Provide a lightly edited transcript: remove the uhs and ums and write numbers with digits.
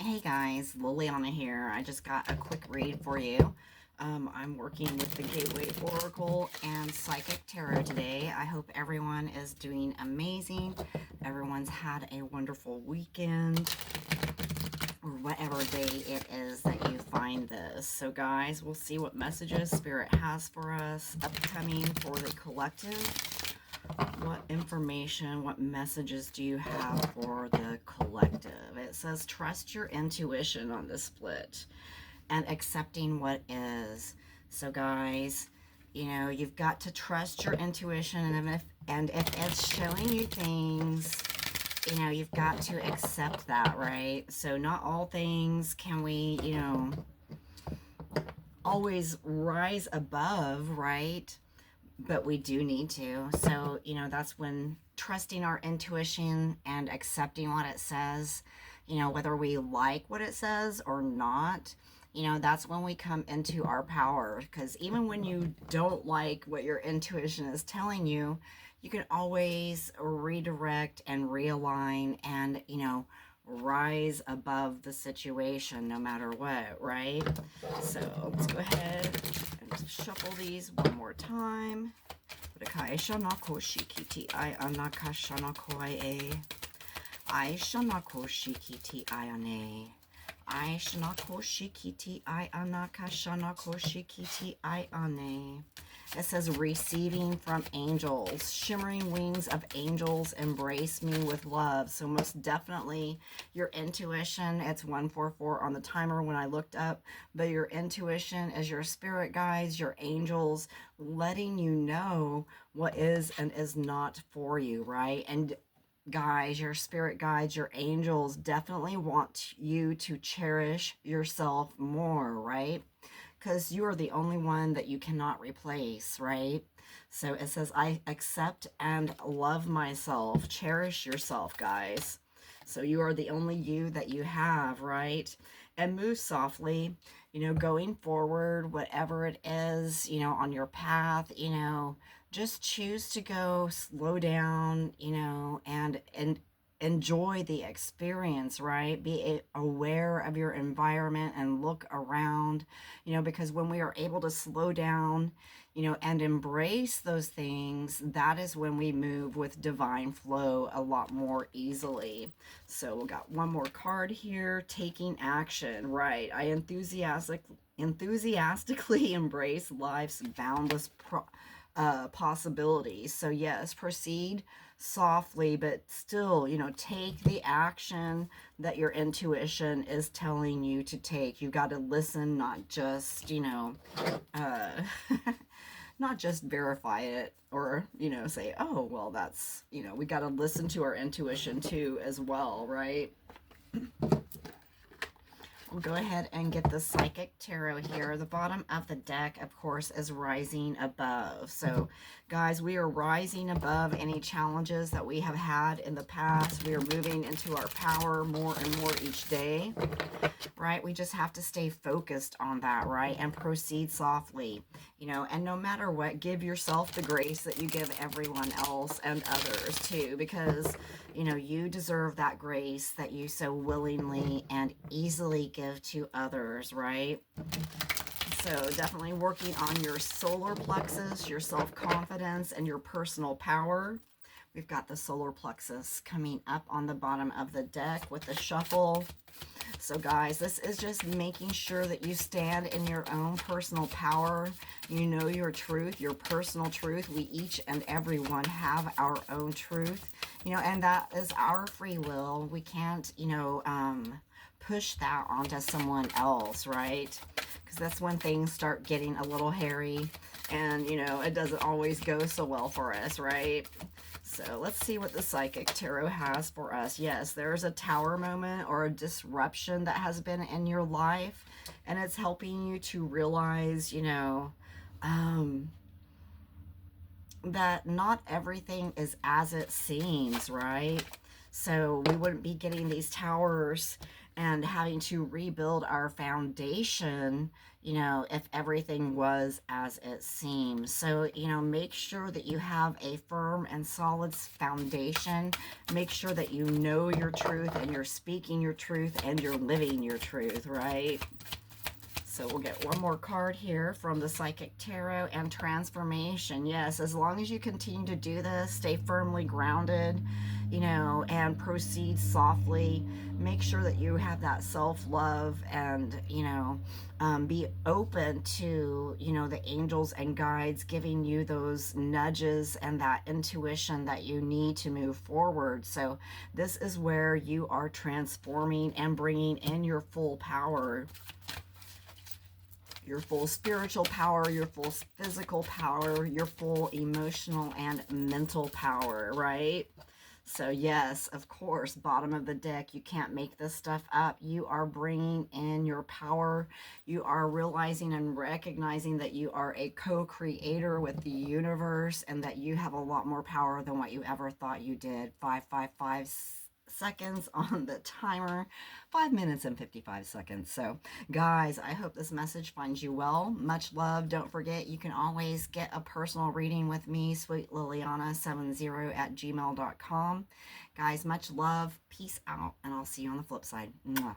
Hey guys, Liliana here. I just got a quick read for you. I'm working with the Gateway Oracle and Psychic Tarot today. I hope everyone is doing amazing. Everyone's had a wonderful weekend or whatever day it is that you find this. So guys, we'll see what messages Spirit has for us upcoming for the collective. What information, what messages do you have for the collective? It says trust your intuition on this split and accepting what is. So guys, you know, you've got to trust your intuition, and if it's showing you things, you know, you've got to accept that, right? So not all things can we, you know, always rise above, right? But we do need to. So, you know, that's when trusting our intuition and accepting what it says, you know, whether we like what it says or not, you know, that's when we come into our power. Because even when you don't like what your intuition is telling you, you can always redirect and realign and, you know, rise above the situation no matter what, right? So let's go ahead and shuffle these one more time. Aisha nakoshikiti ayane. Aisha nakoshikiti ayanakashana koshikiti ayane. It says receiving from angels. Shimmering wings of angels embrace me with love. So most definitely your intuition, it's 144 on the timer when I looked up, but your intuition is your spirit guides, your angels letting you know what is and is not for you, right? And guys, your spirit guides, your angels definitely want you to cherish yourself more, right? Because you are the only one that you cannot replace, right? So it says, I accept and love myself. Cherish yourself, guys. So you are the only you that you have, right? And move softly, you know, going forward, whatever it is, you know, on your path, you know, just choose to go slow down, you know, and enjoy the experience, right? Be aware of your environment and look around, you know, because when we are able to slow down, you know, and embrace those things, that is when we move with divine flow a lot more easily. So we got one more card here, taking action, right? I enthusiastically embrace life's boundless possibilities. So yes, proceed softly, but still, you know, take the action that your intuition is telling you to take. You got to listen, not just, you know, uh, not just verify it or, you know, say, oh, well, that's, you know, we got to listen to our intuition too as well, right? We'll go ahead and get the Psychic Tarot here. The bottom of the deck, of course, is rising above. So, guys, we are rising above any challenges that we have had in the past. We are moving into our power more and more each day, right? We just have to stay focused on that, right? And proceed softly, you know, and no matter what, give yourself the grace that you give everyone else and others too, because, you know, you deserve that grace that you so willingly and easily give to others, right? So definitely working on your solar plexus, your self-confidence, and your personal power. We've got the solar plexus coming up on the bottom of the deck with the shuffle. So guys, this is just making sure that you stand in your own personal power. You know your truth, your personal truth. We each and every one have our own truth, you know, and that is our free will. We can't, you know, push that onto someone else, right? Because that's when things start getting a little hairy and, you know, it doesn't always go so well for us, right? So let's see what the Psychic Tarot has for us. Yes, there's a tower moment or a disruption that has been in your life, and it's helping you to realize, you know, that not everything is as it seems, right? So we wouldn't be getting these towers and having to rebuild our foundation, you know, if everything was as it seems. So, you know, make sure that you have a firm and solid foundation. Make sure that you know your truth and you're speaking your truth and you're living your truth, right? So we'll get one more card here from the Psychic Tarot, and transformation. Yes, as long as you continue to do this, stay firmly grounded, you know, and proceed softly. Make sure that you have that self-love and, you know, be open to, you know, the angels and guides giving you those nudges and that intuition that you need to move forward. So this is where you are transforming and bringing in your full power, your full spiritual power, your full physical power, your full emotional and mental power, right? So yes, of course, bottom of the deck, you can't make this stuff up. You are bringing in your power. You are realizing and recognizing that you are a co-creator with the universe and that you have a lot more power than what you ever thought you did. 555 seconds on the timer, 5 minutes and 55 seconds. So guys, I hope this message finds you well. Much love. Don't forget, you can always get a personal reading with me, sweetliliana70@gmail.com. Guys, much love, peace out, and I'll see you on the flip side. Mwah.